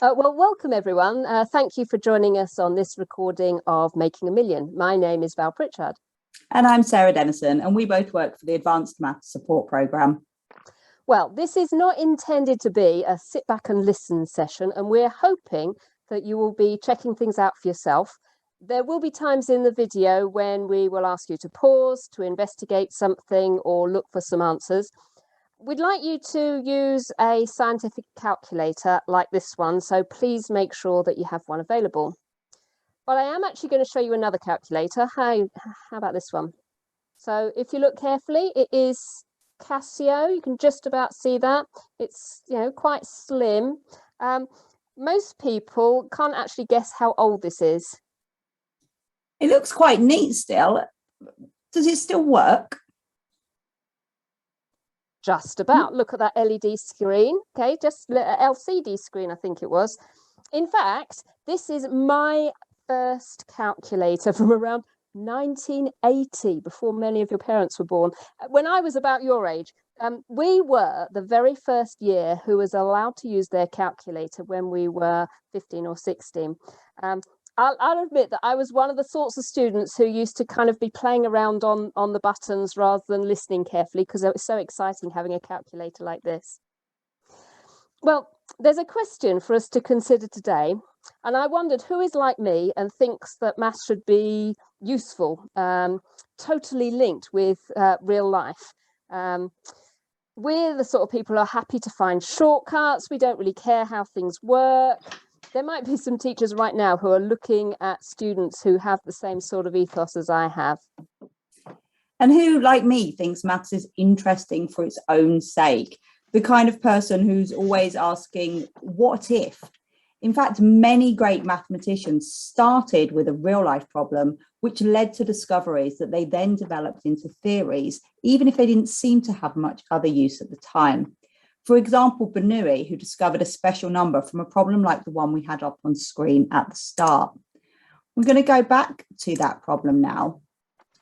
Well, welcome everyone. Thank you for joining us on this recording of Making a Million. My name is Val Pritchard. And I'm Sarah Dennison, and we both work for the Advanced Maths Support Programme. Well, this is not intended to be a sit back and listen session, and we're hoping that you will be checking things out for yourself. There will be times in the video when we will ask you to pause, to investigate something or look for some answers. We'd like you to use a scientific calculator like this one, so please make sure that you have one available. But I am actually going to show you another calculator. How about this one? So if you look carefully, it is Casio. You can just about see that. It's, quite slim. Most people can't actually guess how old this is. It looks quite neat still. Does it still work? Just about. Look at that LED screen. Okay, just LCD screen, I think it was. In fact, this is my first calculator from around 1980, before many of your parents were born. When I was about your age, we were the very first year who was allowed to use their calculator when we were 15 or 16. I'll admit that I was one of the sorts of students who used to kind of be playing around on the buttons rather than listening carefully, because it was so exciting having a calculator like this. Well, there's a question for us to consider today, and I wondered who is like me and thinks that maths should be useful, totally linked with real life. We're the sort of people who are happy to find shortcuts. We don't really care how things work. There might be some teachers right now who are looking at students who have the same sort of ethos as I have. And who, like me, thinks maths is interesting for its own sake. The kind of person who's always asking, what if? In fact, many great mathematicians started with a real life problem, which led to discoveries that they then developed into theories, even if they didn't seem to have much other use at the time. For example, Bernoulli, who discovered a special number from a problem like the one we had up on screen at the start. We're going to go back to that problem now.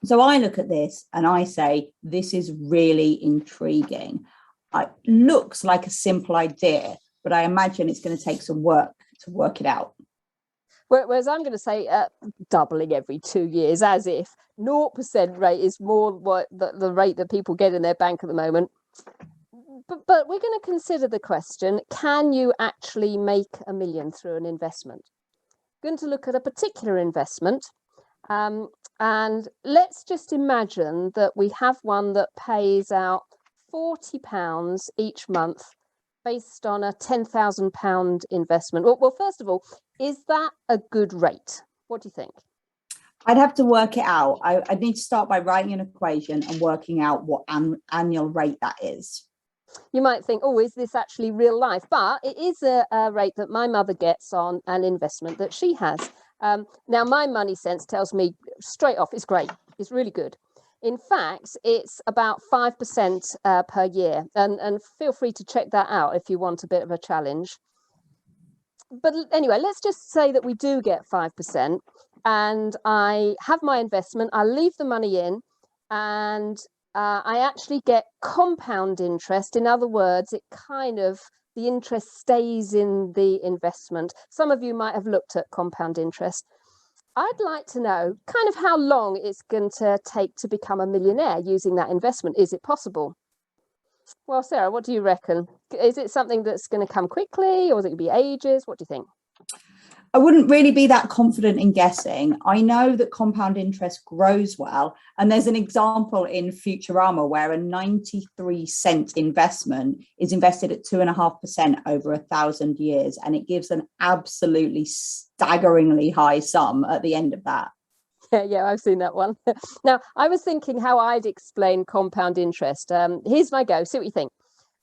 So I look at this and I say, this is really intriguing. It looks like a simple idea, but I imagine it's going to take some work to work it out. Whereas I'm going to say doubling every 2 years, as if 0% rate is more what the rate that people get in their bank at the moment. But we're going to consider the question, can you actually make a million through an investment? We're going to look at a particular investment. And let's just imagine that we have one that pays out £40 each month based on a £10,000 investment. Well, first of all, is that a good rate? What do you think? I'd have to work it out. I'd need to start by writing an equation and working out what annual rate that is. You might think, oh, is this actually real life? But it is a rate that my mother gets on an investment that she has. Now, my money sense tells me straight off, it's great. It's really good. In fact, it's about 5% per year. And feel free to check that out if you want a bit of a challenge. But anyway, let's just say that we do get 5%. And I have my investment. I leave the money in and I actually get compound interest. In other words, the interest stays in the investment. Some of you might have looked at compound interest. I'd like to know kind of how long it's going to take to become a millionaire using that investment. Is it possible? Well, Sarah, what do you reckon? Is it something that's going to come quickly, or is it going to be ages? What do you think? I wouldn't really be that confident in guessing. I know that compound interest grows well. And there's an example in Futurama where a 93-cent investment is invested at 2.5% over 1,000 years. And it gives an absolutely staggeringly high sum at the end of that. Yeah, I've seen that one. Now, I was thinking how I'd explain compound interest. Here's my go. See what you think.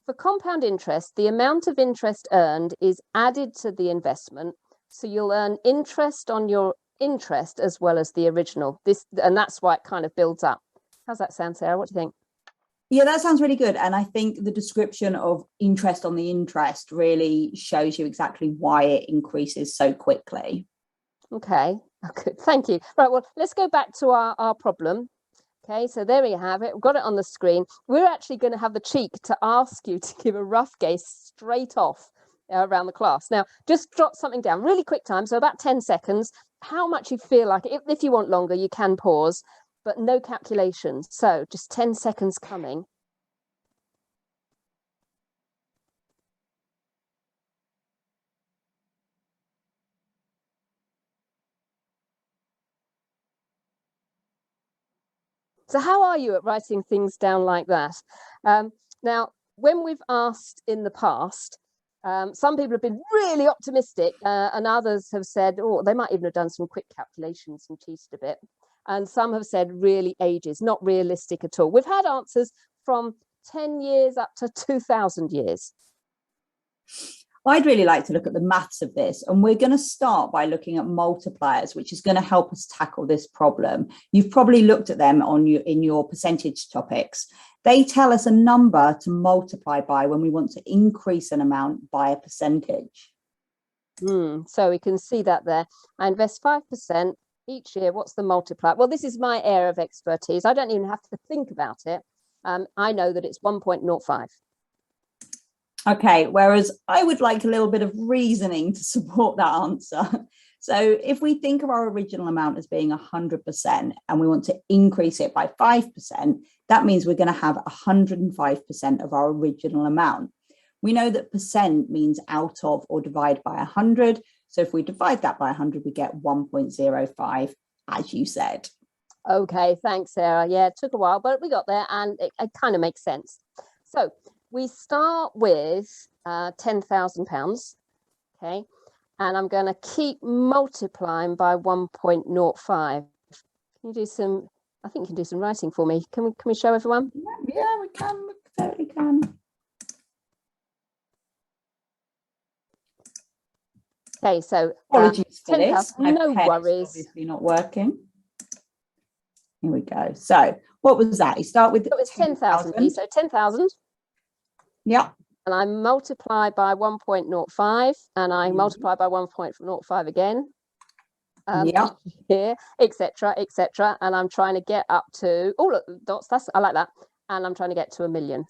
For compound interest, the amount of interest earned is added to the investment. So you'll earn interest on your interest as well as the original. And that's why it kind of builds up. How's that sound, Sarah? What do you think? Yeah, that sounds really good. And I think the description of interest on the interest really shows you exactly why it increases so quickly. Okay, good. Thank you. Right, well, let's go back to our problem. Okay, so there we have it. We've got it on the screen. We're actually going to have the cheek to ask you to give a rough guess straight off around the class. Now, just drop something down, really quick time, so about 10 seconds, how much you feel like. If you want longer, you can pause, but no calculations. So just 10 seconds coming. So how are you at writing things down like that? Now, when we've asked in the past, some people have been really optimistic and others have said, oh, they might even have done some quick calculations and cheated a bit. And some have said really ages, not realistic at all. We've had answers from 10 years up to 2000 years. I'd really like to look at the maths of this, and we're going to start by looking at multipliers, which is going to help us tackle this problem. You've probably looked at them in your percentage topics. They tell us a number to multiply by when we want to increase an amount by a percentage. So we can see that there. I invest 5% each year. What's the multiplier? Well, this is my area of expertise. I don't even have to think about it. I know that it's 1.05. Okay, whereas I would like a little bit of reasoning to support that answer. So if we think of our original amount as being 100% and we want to increase it by 5%, that means we're going to have 105% of our original amount. We know that percent means out of or divide by 100. So if we divide that by 100, we get 1.05, as you said. Okay, thanks, Sarah. Yeah, it took a while, but we got there and it kind of makes sense. So we start with £10,000, okay, and I'm going to keep multiplying by 1.05. Can you do some? I think you can do some writing for me. Can we show everyone? Yeah, we can. We totally can. Okay, so apologies for this. No worries. Obviously not working. Here we go. So what was that? You start with. It was 10,000. So 10,000. Yeah. And I multiply by 1.05 and I multiply by 1.05 again. Here, etc., etc. And I'm trying to get up to, oh, look, dots, I like that. And I'm trying to get to 1 million.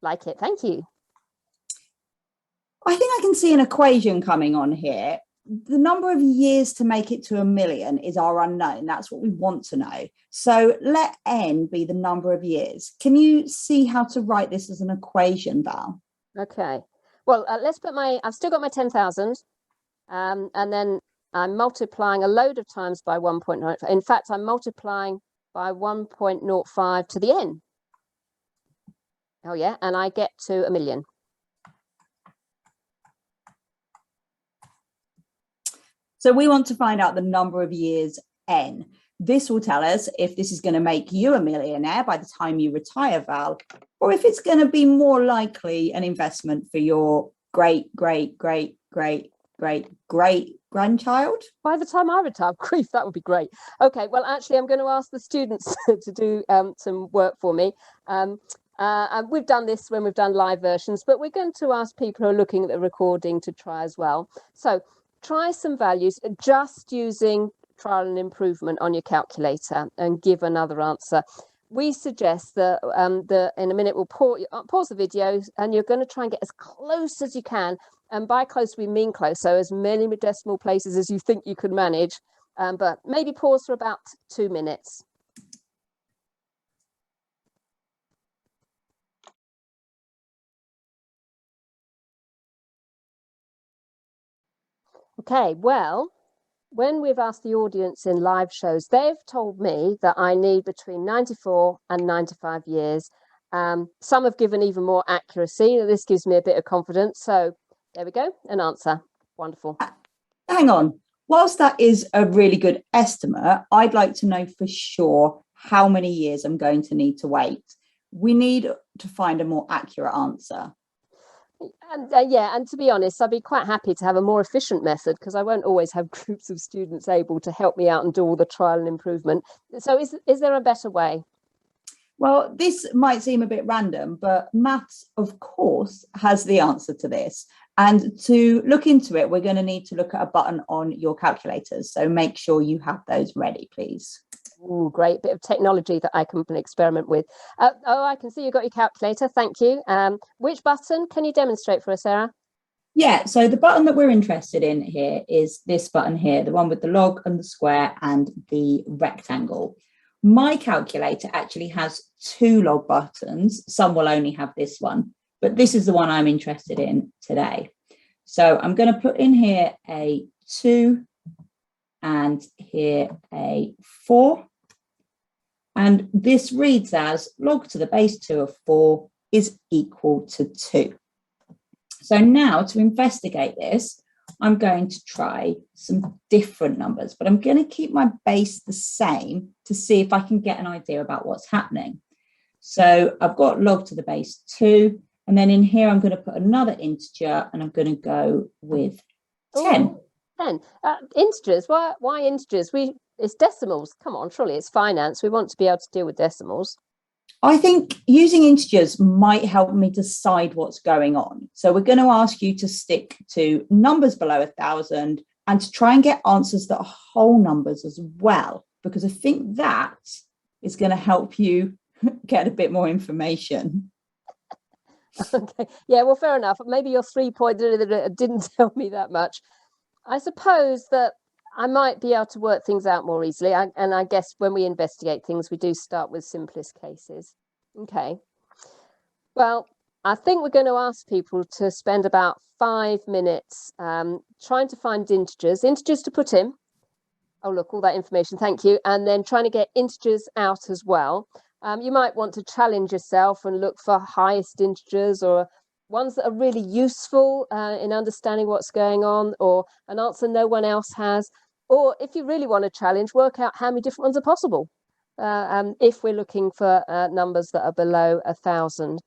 Like it. Thank you. I think I can see an equation coming on here. The number of years to make it to 1 million is our unknown. That's what we want to know. So let n be the number of years. Can you see how to write this as an equation, Val? Okay. Well, let's put I've still got my 10,000. And then I'm multiplying a load of times by 1.05. In fact, I'm multiplying by 1.05 to the n. Oh, yeah. And I get to 1 million. So we want to find out the number of years n. This will tell us if this is going to make you a millionaire by the time you retire, Val, or if it's going to be more likely an investment for your great, great, great, great, great, great grandchild. By the time I retire, grief, that would be great. Okay, well, actually, I'm going to ask the students to do some work for me. And we've done this when we've done live versions, but we're going to ask people who are looking at the recording to try as well. So try some values just using trial and improvement on your calculator and give another answer. We suggest that, in a minute we'll pause the video and you're going to try and get as close as you can. And by close, we mean close. So as many decimal places as you think you could manage, but maybe pause for about 2 minutes. Okay, well, when we've asked the audience in live shows, they've told me that I need between 94 and 95 years. Some have given even more accuracy. This gives me a bit of confidence. So there we go, an answer. Wonderful. Hang on. Whilst that is a really good estimate, I'd like to know for sure how many years I'm going to need to wait. We need to find a more accurate answer. And yeah, and to be honest, I'd be quite happy to have a more efficient method because I won't always have groups of students able to help me out and do all the trial and improvement. So is there a better way? Well, this might seem a bit random, but maths, of course, has the answer to this. And to look into it, we're going to need to look at a button on your calculators. So make sure you have those ready, please. Ooh, great bit of technology that I can experiment with. Oh, I can see you've got your calculator. Thank you. Which button can you demonstrate for us, Sarah? Yeah, so the button that we're interested in here is this button here, the one with the log and the square and the rectangle. My calculator actually has 2 log buttons. Some will only have this one, but this is the one I'm interested in today. So I'm going to put in here a 2 and here a 4. And this reads as log to the base 2 of 4 is equal to 2. So now to investigate this, I'm going to try some different numbers, but I'm going to keep my base the same to see if I can get an idea about what's happening. So I've got log to the base 2, and then in here I'm going to put another integer, and I'm going to go with 10. Ooh, 10. Integers, why integers? It's decimals. Come on, surely it's finance. We want to be able to deal with decimals. I think using integers might help me decide what's going on. So we're going to ask you to stick to numbers below 1,000 and to try and get answers that are whole numbers as well, because I think that is going to help you get a bit more information. Okay, yeah, well, fair enough. Maybe your 3 point didn't tell me that much. I suppose that I might be able to work things out more easily. And I guess when we investigate things, we do start with simplest cases. Okay. Well, I think we're going to ask people to spend about 5 minutes trying to find integers to put in. Oh, look, all that information. Thank you. And then trying to get integers out as well. You might want to challenge yourself and look for highest integers or ones that are really useful in understanding what's going on, or an answer no one else has. Or if you really want to challenge, work out how many different ones are possible if we're looking for numbers that are below 1,000.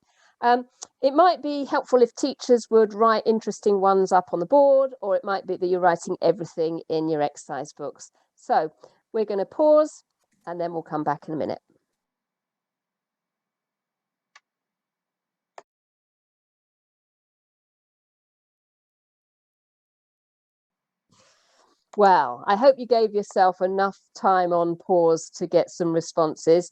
It might be helpful if teachers would write interesting ones up on the board, or it might be that you're writing everything in your exercise books. So we're going to pause and then we'll come back in a minute. Well, I hope you gave yourself enough time on pause to get some responses.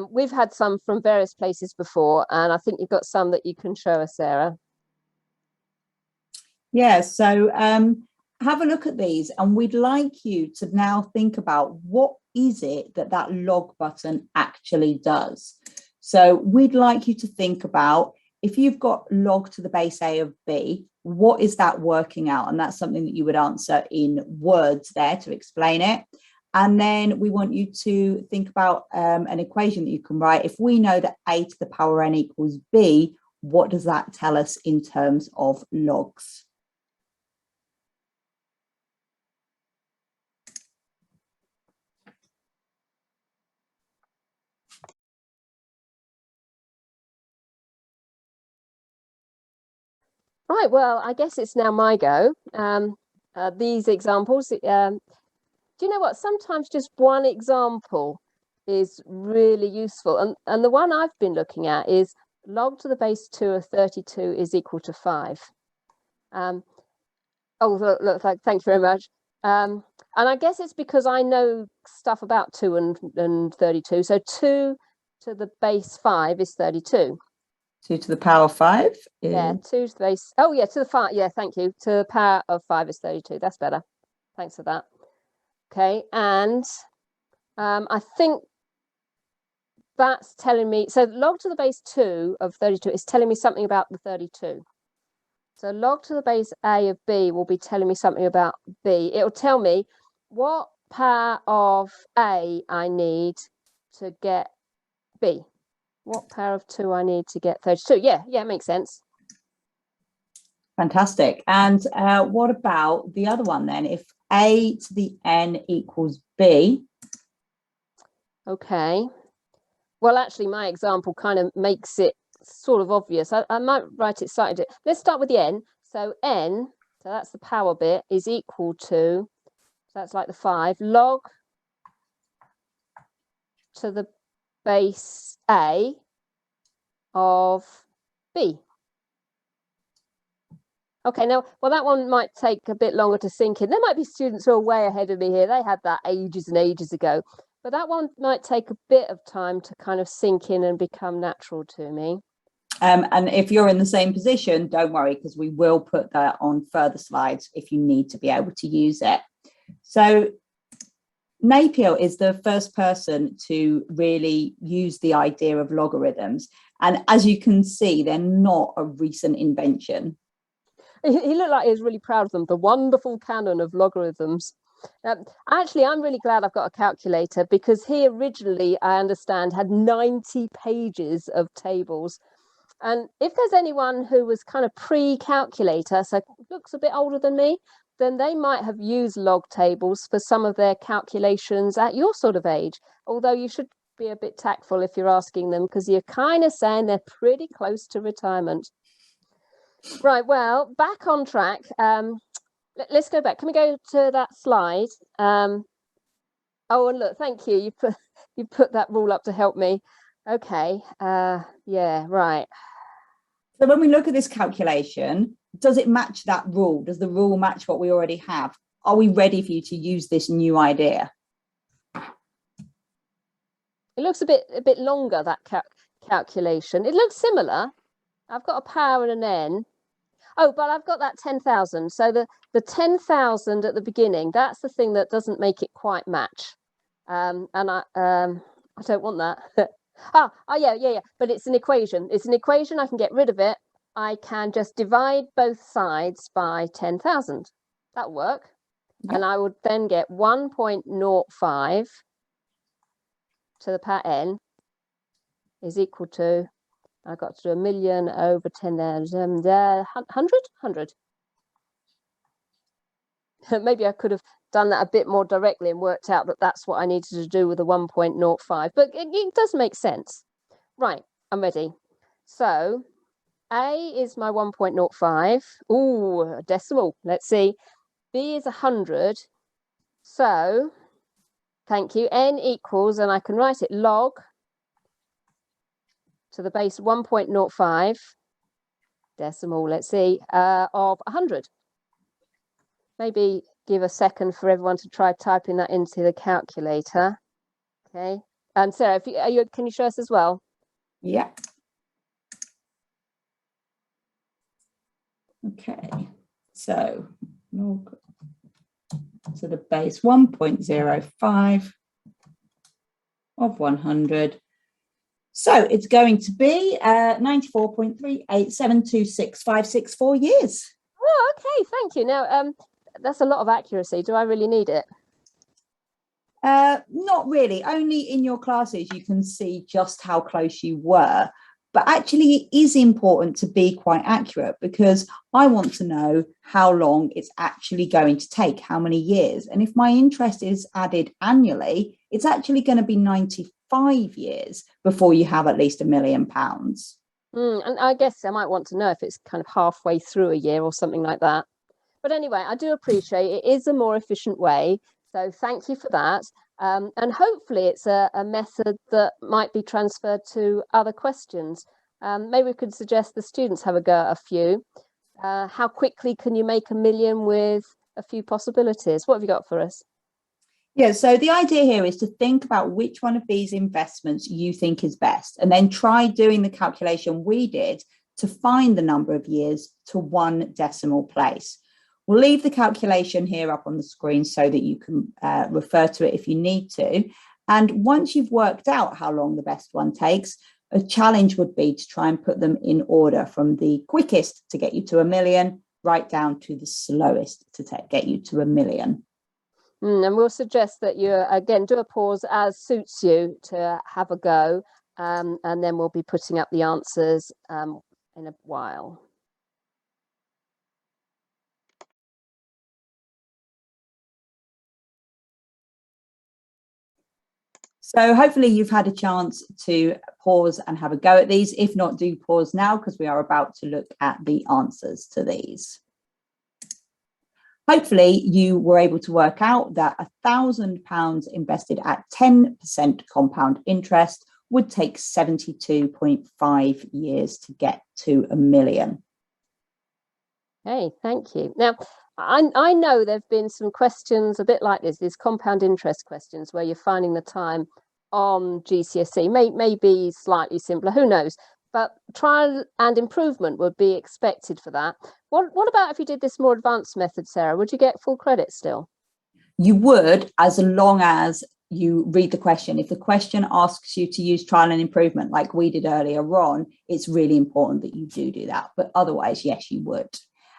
We've had some from various places before, and I think you've got some that you can show us, Sarah. Yeah, so have a look at these, and we'd like you to now think about what is it that log button actually does. So we'd like you to think about, if you've got log to the base A of B, what is that working out? And that's something that you would answer in words there to explain it. And then we want you to think about an equation that you can write. If we know that A to the power n equals B, what does that tell us in terms of logs? Right, well, I guess it's now my go. These examples, do you know what? Sometimes just one example is really useful. And the one I've been looking at is log to the base 2 of 32 is equal to 5. Oh, look, thank you very much. And I guess it's because I know stuff about 2 and 32. So 2 to the base 5 is 32. 2 to the power 5 is... Yeah, 2 to the base. Oh, yeah, to the 5. Yeah, thank you. To the power of 5 is 32. That's better. Thanks for that. Okay, and I think that's telling me, so log to the base 2 of 32 is telling me something about the 32. So log to the base A of B will be telling me something about B. It'll tell me what power of A I need to get B. What power of 2 I need to get 32. Yeah, it makes sense. Fantastic. And what about the other one then? If A to the n equals B. Okay. Well, actually, my example kind of makes it sort of obvious. I might write it slightly. Let's start with the n. So n, so that's the power bit, is equal to, so that's like the 5, log to the base A of B. Okay, now, well, that one might take a bit longer to sink in. There might be students who are way ahead of me here. They had that ages and ages ago. But that one might take a bit of time to kind of sink in and become natural to me. And if you're in the same position, don't worry, because we will put that on further slides if you need to be able to use it. So Napier is the first person to really use the idea of logarithms. And as you can see, they're not a recent invention. He looked like he was really proud of them, the wonderful canon of logarithms. Actually, I'm really glad I've got a calculator, because he originally, I understand, had 90 pages of tables. And if there's anyone who was kind of pre-calculator, so looks a bit older than me, then they might have used log tables for some of their calculations at your sort of age. Although you should be a bit tactful if you're asking them, because you're kind of saying they're pretty close to retirement. Right, well, back on track. Let's go back. Can we go to that slide? Oh, and look, thank you. You put that rule up to help me. Okay. Yeah, right. So when we look at this calculation, does it match that rule? Does the rule match what we already have? Are we ready for you to use this new idea? It looks a bit longer, that calculation. It looks similar. I've got a power and an n. Oh, but I've got that 10,000. So the 10,000 at the beginning, that's the thing that doesn't make it quite match. And I don't want that. Oh, yeah. But it's an equation. It's an equation. I can get rid of it. I can just divide both sides by 10,000. That'll work. Yep. And I would then get 1.05 to the power n is equal to, I've got to do 1,000,000 over 10,000, 100. Maybe I could have done that a bit more directly and worked out that that's what I needed to do with the 1.05, but it does make sense. Right, I'm ready. So A is my 1.05. Ooh, a decimal. Let's see. B is 100. So, thank you. N equals, and I can write it log to the base 1.05 decimal, let's see, of 100. Maybe give a second for everyone to try typing that into the calculator. Okay. And Sarah, can you show us as well? Yeah. Okay. So log to the base 1.05 of 100. So it's going to be 94.38726,564 years. Oh, okay. Thank you. Now, that's a lot of accuracy. Do I really need it? Not really. Only in your classes you can see just how close you were. But actually, it is important to be quite accurate, because I want to know how long it's actually going to take, how many years. And if my interest is added annually, it's actually going to be 95 years before you have at least £1 million. And I guess I might want to know if it's kind of halfway through a year or something like that. But anyway, I do appreciate it is a more efficient way. So thank you for that. And hopefully it's a method that might be transferred to other questions. Maybe we could suggest the students have a go at a few. How quickly can you make 1 million with a few possibilities? What have you got for us? Yeah, so the idea here is to think about which one of these investments you think is best, and then try doing the calculation we did to find the number of years to one decimal place. We'll leave the calculation here up on the screen so that you can refer to it if you need to. And once you've worked out how long the best one takes, a challenge would be to try and put them in order from the quickest to get you to 1 million, right down to the slowest to get you to 1 million. And we'll suggest that you, again, do a pause as suits you to have a go. And then we'll be putting up the answers in a while. So hopefully you've had a chance to pause and have a go at these. If not, do pause now, because we are about to look at the answers to these. Hopefully you were able to work out that £1,000 invested at 10% compound interest would take 72.5 years to get to 1 million. Hey, thank you. Now, I know there have been some questions a bit like this, these compound interest questions where you're finding the time on GCSE, may be slightly simpler, who knows? but trial and improvement would be expected for that. What about if you did this more advanced method, Sarah? Would you get full credit still? You would, as long as you read the question. If the question asks you to use trial and improvement, like we did earlier on, it's really important that you do that. But otherwise, yes, you would.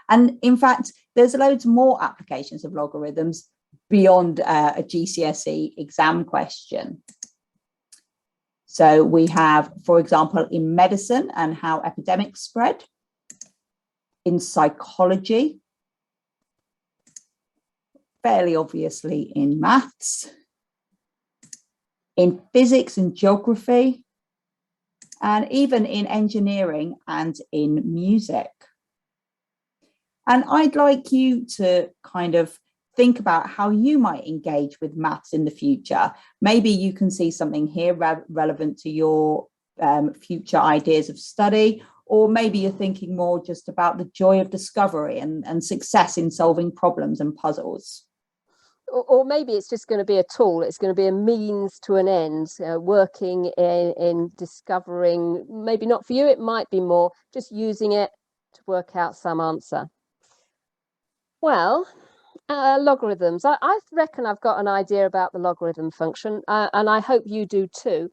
And in fact, there's loads more applications of logarithms beyond a GCSE exam question. So we have, for example, in medicine and how epidemics spread, in psychology, fairly obviously in maths, in physics and geography, and even in engineering and in music. And I'd like you to kind of think about how you might engage with maths in the future. Maybe you can see something here relevant to your future ideas of study, or maybe you're thinking more just about the joy of discovery and success in solving problems and puzzles. Or maybe it's just going to be a tool. It's going to be a means to an end, working in discovering, maybe not for you, it might be more just using it to work out some answer. Well, logarithms. I reckon I've got an idea about the logarithm function, and I hope you do too.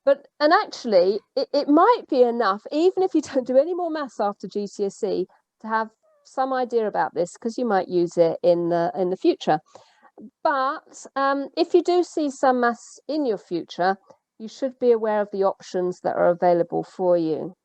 And actually, it might be enough, even if you don't do any more maths after GCSE, to have some idea about this, because you might use it in the future. But if you do see some maths in your future, you should be aware of the options that are available for you.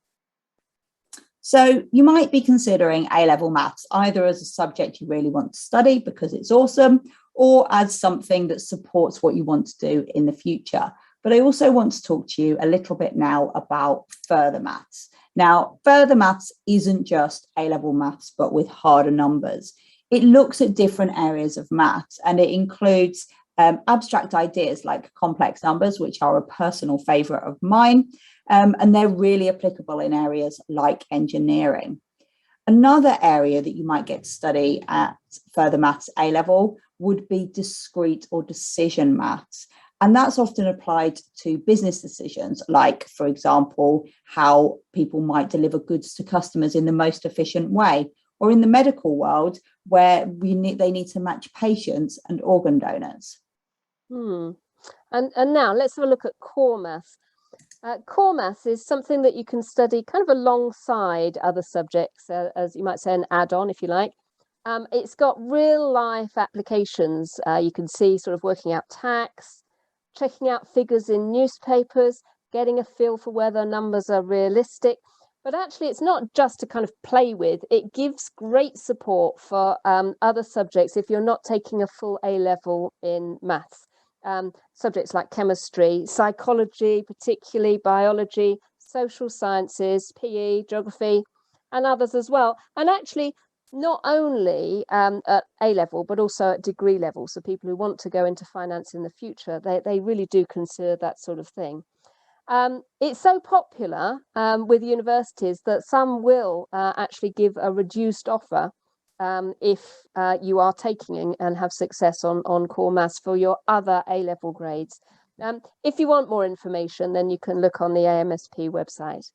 So you might be considering A-level maths either as a subject you really want to study because it's awesome, or as something that supports what you want to do in the future. But I also want to talk to you a little bit now about further maths. Now, further maths isn't just A-level maths, but with harder numbers. It looks at different areas of maths, and it includes abstract ideas like complex numbers, which are a personal favourite of mine, and they're really applicable in areas like engineering. Another area that you might get to study at further maths A-level would be discrete or decision maths. And that's often applied to business decisions, like, for example, how people might deliver goods to customers in the most efficient way, or in the medical world, where they need to match patients and organ donors. And now let's have a look at core maths. Core maths is something that you can study kind of alongside other subjects, as you might say, an add-on, if you like. It's got real life applications. You can see sort of working out tax, checking out figures in newspapers, getting a feel for whether numbers are realistic. But actually, it's not just to kind of play with. It gives great support for other subjects if you're not taking a full A-level in maths. Subjects like chemistry, psychology, particularly biology, social sciences, PE, geography, and others as well. And actually, not only at A-level, but also at degree level. So people who want to go into finance in the future, they really do consider that sort of thing. It's so popular with universities that some will actually give a reduced offer if you are taking and have success on core maths for your other A-level grades. If you want more information, then you can look on the AMSP website.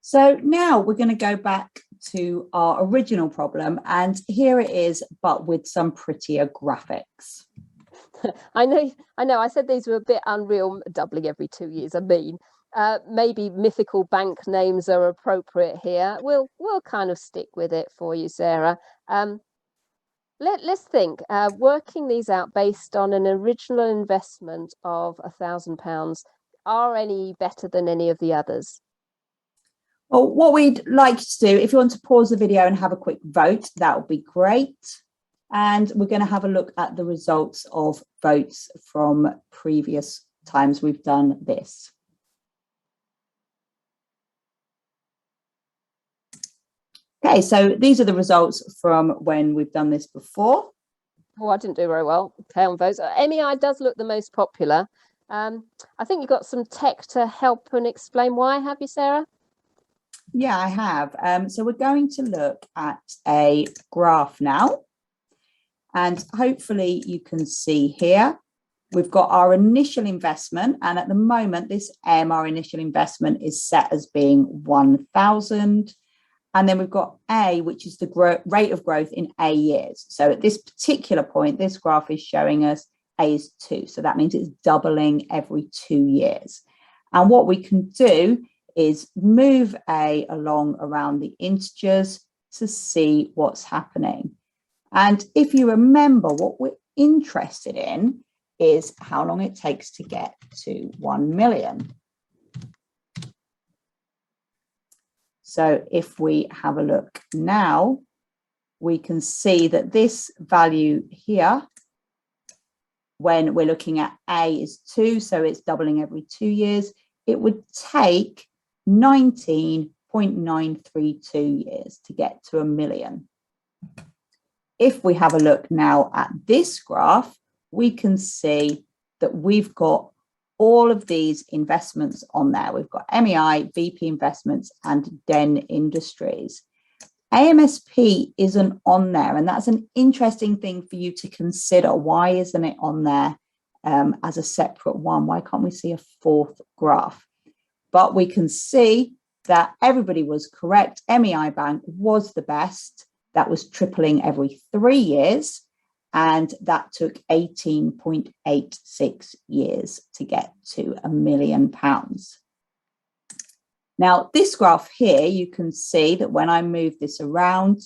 So now we're going to go back to our original problem, and here it is, but with some prettier graphics. I know. I said these were a bit unreal, doubling every 2 years. I mean, maybe mythical bank names are appropriate here. We'll kind of stick with it for you, Sarah. Let's think. Working these out based on an original investment of £1,000 are any better than any of the others? Well, what we'd like to do, if you want to pause the video and have a quick vote, that would be great. And we're going to have a look at the results of votes from previous times we've done this. Okay, so these are the results from when we've done this before. Oh, I didn't do very well. Okay, on votes. MEI does look the most popular. I think you've got some tech to help and explain why, have you, Sarah? Yeah, I have. So we're going to look at a graph now. And hopefully you can see here We've got our initial investment, and at the moment, this our initial investment is set as being 1,000. And then we've got A, which is the rate of growth in A years. So at this particular point, this graph is showing us A is 2. So that means it's doubling every 2 years. And what we can do is move A along around the integers to see what's happening. And if you remember, what we're interested in is how long it takes to get to 1 million. So if we have a look now, we can see that this value here, when we're looking at A is 2, so it's doubling every 2 years, it would take 19.932 years to get to 1 million. If we have a look now at this graph, we can see that we've got all of these investments on there. We've got MEI, VP Investments, and Den Industries. AMSP isn't on there, and that's an interesting thing for you to consider. Why isn't it on there as a separate one? Why can't we see a fourth graph? But we can see that everybody was correct. MEI Bank was the best. That was tripling every 3 years. And that took 18.86 years to get to £1 million. Now, this graph here, you can see that when I move this around,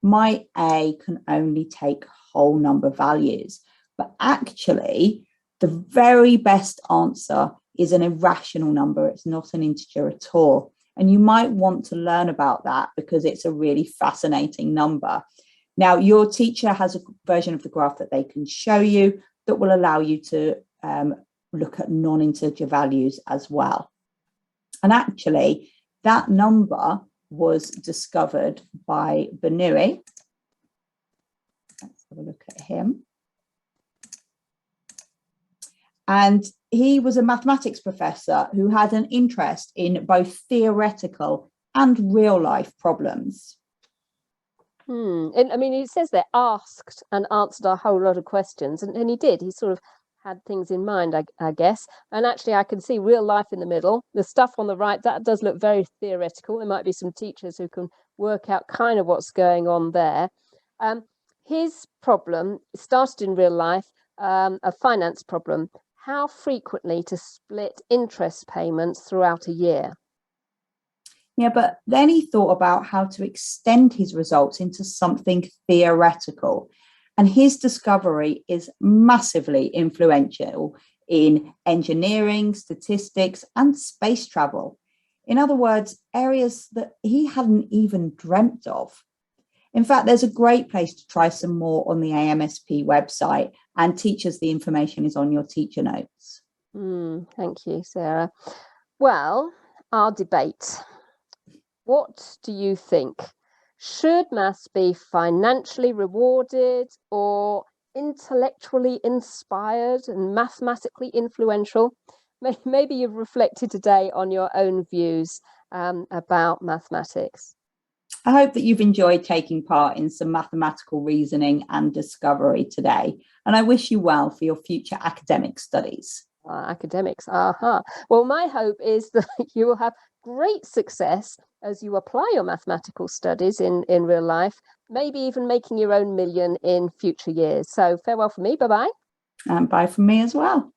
my A can only take whole number values. But actually, the very best answer is an irrational number. It's not an integer at all. And you might want to learn about that because it's a really fascinating number. Now, your teacher has a version of the graph that they can show you that will allow you to look at non-integer values as well. And actually, that number was discovered by Bernoulli. Let's have a look at him. And he was a mathematics professor who had an interest in both theoretical and real-life problems. And I mean, it says there asked and answered a whole lot of questions, and he did. He sort of had things in mind, I guess. And actually, I can see real life in the middle. The stuff on the right, that does look very theoretical. There might be some teachers who can work out kind of what's going on there. His problem started in real life, a finance problem. How frequently to split interest payments throughout a year? Yeah, but then he thought about how to extend his results into something theoretical. And his discovery is massively influential in engineering, statistics, and space travel. In other words, areas that he hadn't even dreamt of. In fact, there's a great place to try some more on the AMSP website, and teachers, the information is on your teacher notes. Thank you, Sarah. Well, our debate. What do you think? Should maths be financially rewarded or intellectually inspired and mathematically influential? Maybe you've reflected today on your own views about mathematics. I hope that you've enjoyed taking part in some mathematical reasoning and discovery today, and I wish you well for your future academic studies. Academics, Well, my hope is that you will have great success as you apply your mathematical studies in real life, maybe even making your own million in future years. So farewell from me, bye-bye. And bye from me as well.